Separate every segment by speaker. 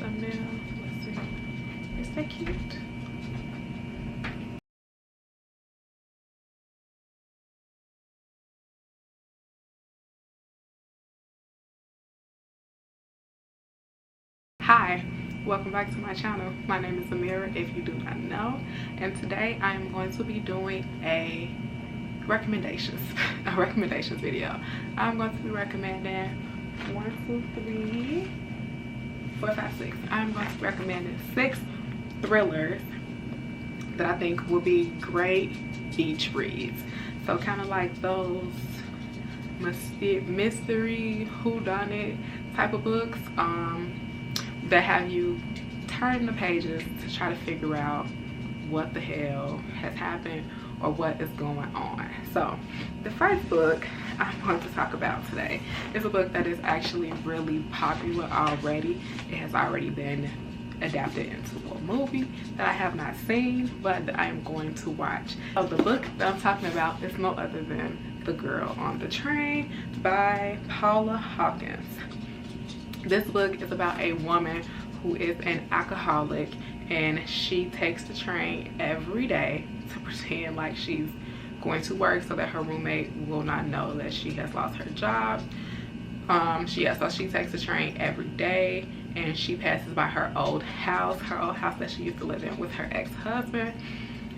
Speaker 1: thumbnail. Let's see. Is that cute? Hi, welcome back to my channel. My name is Amira, if you do not know, and today I am going to be doing a recommendations video. I'm going to be recommending 1, 2, 3, 4, 5, 6. I'm going to be recommending 6 thrillers that I think will be great beach reads. So kind of like those mystery whodunit type of books that have you turn the pages to try to figure out what the hell has happened or what is going on. So the first book I'm going to talk about today is a book that is actually really popular already. It has already been adapted into a movie that I have not seen, but I am going to watch. So the book that I'm talking about is no other than The Girl on the Train by Paula Hawkins. This book is about a woman who is an alcoholic, and she takes the train every day to pretend like she's going to work so that her roommate will not know that she has lost her job. So she takes the train every day, and she passes by her old house that she used to live in with her ex-husband,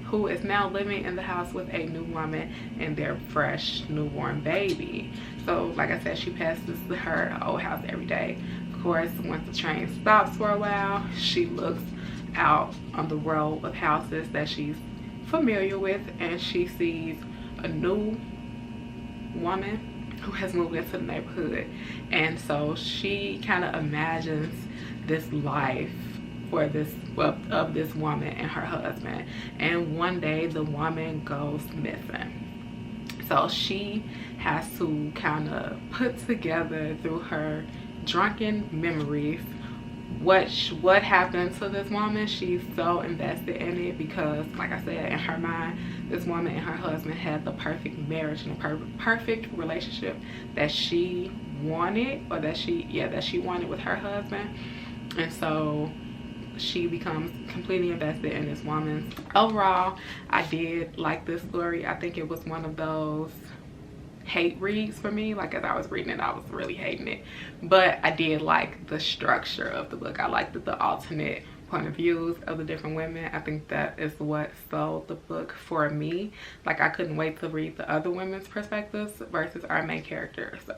Speaker 1: who is now living in the house with a new woman and their fresh newborn baby. So like I said, she passes her old house every day. Of course, once the train stops for a while, she looks out on the row of houses that she's familiar with, and she sees a new woman who has moved into the neighborhood. And so she kind of imagines this life for this of this woman and her husband, and one day the woman goes missing. So she has to kind of put together through her drunken memories what happened to this woman. She's so invested in it because, like I said, in her mind, this woman and her husband had the perfect marriage and a perfect relationship that she wanted, or that she wanted with her husband. And so she becomes completely invested in this woman. Overall, I did like this story. I think it was one of those hate reads for me. Like, as I was reading it, I was really hating it, but I did like the structure of the book. I liked the alternate point of views of the different women. I think that is what sold the book for me. Like, I couldn't wait to read the other women's perspectives versus our main character. So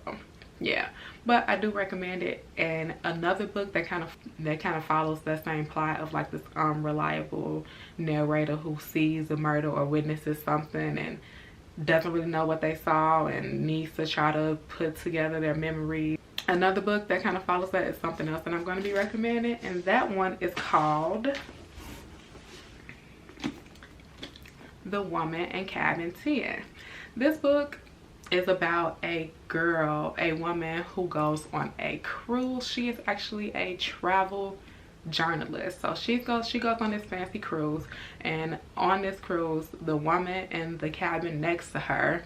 Speaker 1: yeah, but I do recommend it. And another book that kind of follows that same plot of like this unreliable narrator who sees a murder or witnesses something and doesn't really know what they saw and needs to try to put together their memories. Another book that kind of follows that is something else that I'm going to be recommending, and that one is called The Woman in Cabin 10. This book is about a woman who goes on a cruise. She is actually a travel journalist. So she goes on this fancy cruise, and on this cruise the woman in the cabin next to her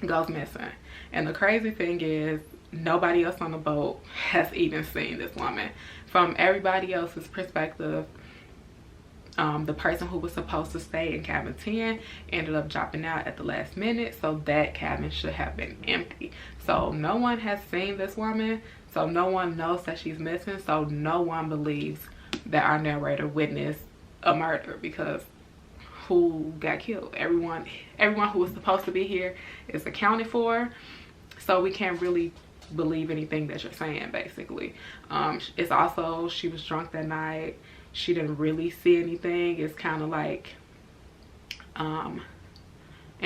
Speaker 1: goes missing. And the crazy thing is, nobody else on the boat has even seen this woman. From everybody else's perspective, the person who was supposed to stay in cabin 10 ended up dropping out at the last minute, so that cabin should have been empty. So no one has seen this woman, so no one knows that she's missing, so no one believes that our narrator witnessed a murder, because who got killed? Everyone who was supposed to be here is accounted for, so we can't really believe anything that you're saying, basically. It's also, she was drunk that night. She didn't really see anything. It's kind of like and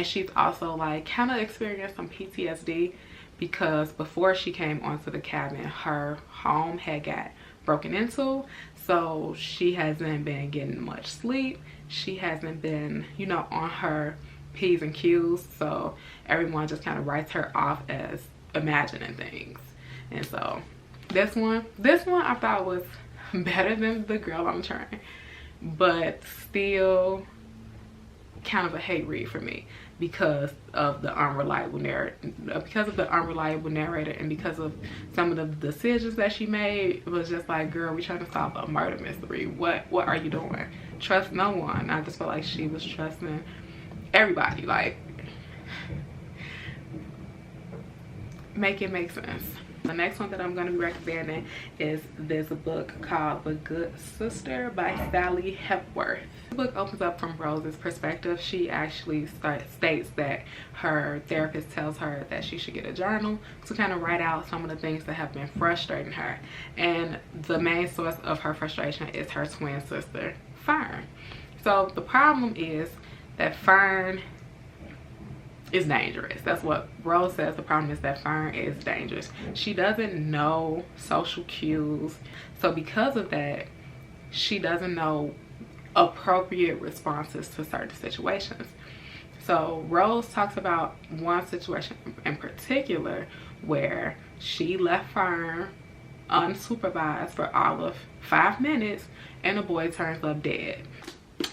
Speaker 1: she's also like kind of experienced some PTSD, because before she came onto the cabin, her home had got broken into, so she hasn't been getting much sleep. She hasn't been, you know, on her P's and Q's, so everyone just kind of writes her off as imagining things. And so this one I thought was better than The Girl on the Train, but still kind of a hate read for me because of the unreliable narrator, and because of some of the decisions that she made. It was just like, girl, we trying to solve a murder mystery. What are you doing? Trust no one. I just felt like she was trusting everybody. Like, make it make sense. The next one that I'm going to be recommending is this book called The Good Sister by Sally Hepworth. The book opens up from Rose's perspective. She actually states that her therapist tells her that she should get a journal to kind of write out some of the things that have been frustrating her. And the main source of her frustration is her twin sister, Fern. So the problem is that Fern is dangerous. That's what Rose says. The problem is that Fern is dangerous. She doesn't know social cues. So because of that, she doesn't know appropriate responses to certain situations. So Rose talks about one situation in particular where she left Fern unsupervised for all of 5 minutes and the boy turns up dead.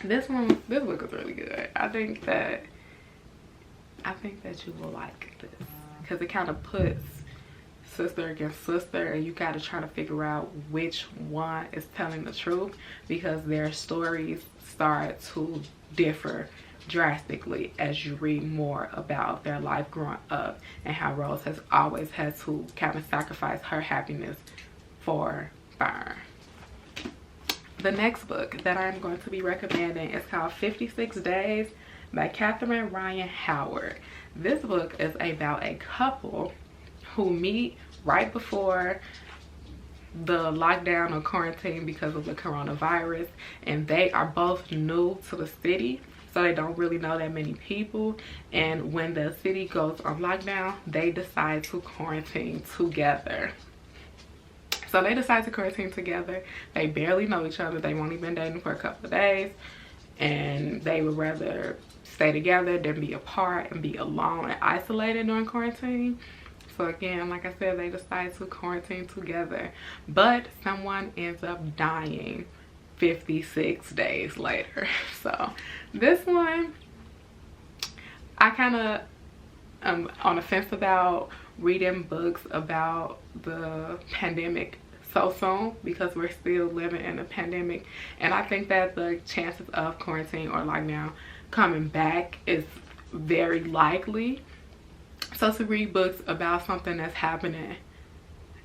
Speaker 1: This book is really good. I think that you will like this because it kind of puts sister against sister, and you got to try to figure out which one is telling the truth because their stories start to differ drastically as you read more about their life growing up and how Rose has always had to kind of sacrifice her happiness for Fern. The next book that I'm going to be recommending is called 56 Days by Catherine Ryan Howard. This book is about a couple who meet right before the lockdown or quarantine because of the coronavirus, and they are both new to the city, so they don't really know that many people. And when the city goes on lockdown, they decide to quarantine together. So they decide to quarantine together. They barely know each other. They've only been dating for a couple of days, and they would rather stay together than be apart and be alone and isolated during quarantine. So again, like I said, they decide to quarantine together, but someone ends up dying 56 days later. So this one, I kind of am on the fence about reading books about the pandemic so soon because we're still living in a pandemic, and I think that the chances of quarantine or lockdown coming back is very likely. So to read books about something that's happening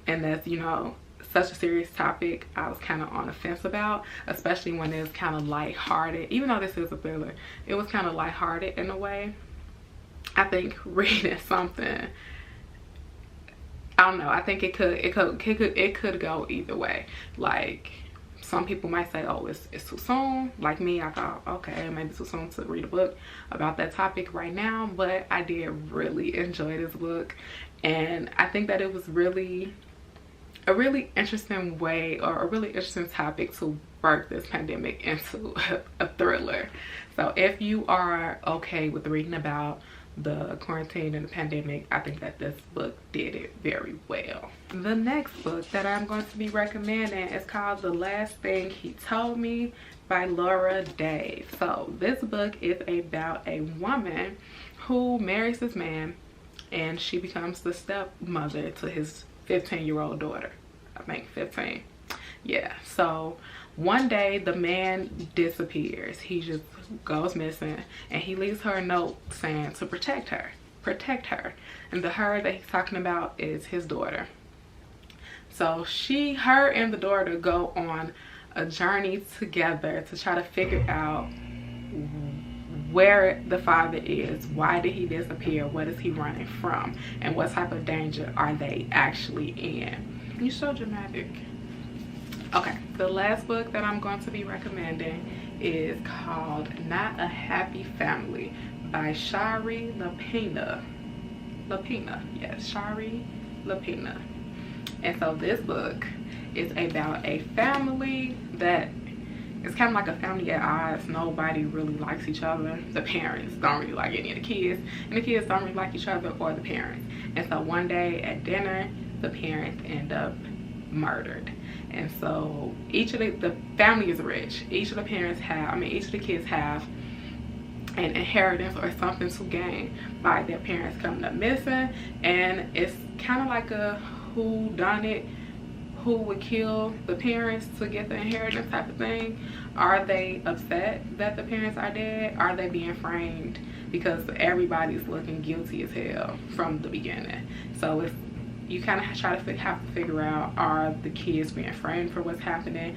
Speaker 1: and that's, you know, such a serious topic, I was kind of on the fence about, especially when it's kind of lighthearted. Even though this is a thriller, it was kind of lighthearted in a way. I think reading something, I don't know, I think it could go either way. Like, some people might say, oh, it's too soon. Like me, I thought, okay, maybe too soon to read a book about that topic right now, but I did really enjoy this book, and I think that it was really a really interesting way, or a really interesting topic to work this pandemic into a thriller. So if you are okay with reading about the quarantine and the pandemic, I think that this book did it very well. The next book that I'm going to be recommending is called The Last Thing He Told Me by Laura Dave. So this book is about a woman who marries this man, and she becomes the stepmother to his 15-year-old daughter. I think 15. Yeah, so one day the man disappears. He just goes missing, and he leaves her a note saying to protect her. And the her that he's talking about is his daughter. So her and the daughter go on a journey together to try to figure out where the father is, why did he disappear, what is he running from, and what type of danger are they actually in. You're so dramatic. Okay, the last book that I'm going to be recommending is called Not a Happy Family by Shari Lapena. Yes, Shari Lapena. And so this book is about a family that is kind of like a family at odds. Nobody really likes each other. The parents don't really like any of the kids, and the kids don't really like each other or the parents. And so one day at dinner, the parents end up murdered. And so each of the family is rich. Each of the kids have an inheritance or something to gain by their parents coming up missing. And it's kind of like a who done it, who would kill the parents to get the inheritance type of thing. Are they upset that the parents are dead? Are they being framed? Because everybody's looking guilty as hell from the beginning. So it's, you kind of try to have to figure out, are the kids being framed for what's happening,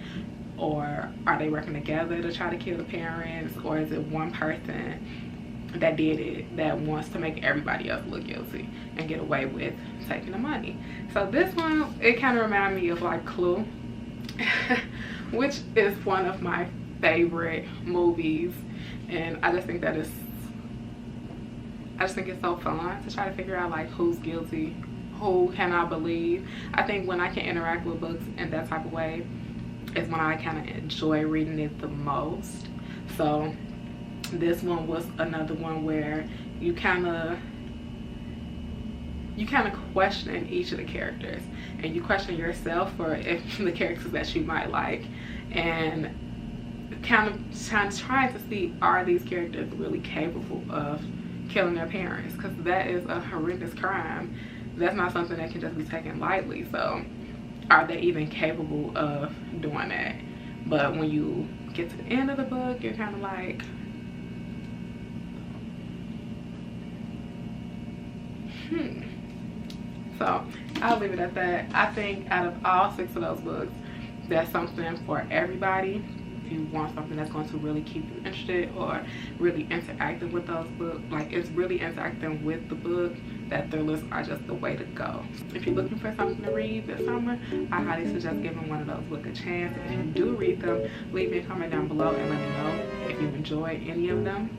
Speaker 1: or are they working together to try to kill the parents, or is it one person that did it that wants to make everybody else look guilty and get away with taking the money? So this one, it kind of reminded me of like Clue, which is one of my favorite movies, and I just think it's so fun to try to figure out like who's guilty, who can I believe. I think when I can interact with books in that type of way is when I kind of enjoy reading it the most. So this one was another one where you kind of question each of the characters, and you question yourself for if the characters that you might like, and kind of trying to see, are these characters really capable of killing their parents? Because that is a horrendous crime. That's not something that can just be taken lightly. So are they even capable of doing that? But when you get to the end of the book, you're kind of like, So I'll leave it at that. I think out of all 6 of those books, that's something for everybody. If you want something that's going to really keep you interested or really interacting with those books, like it's really interacting with the book, that thrillers are just the way to go. If you're looking for something to read this summer, I highly suggest giving one of those books a chance. If you do read them, leave me a comment down below and let me know if you enjoy any of them.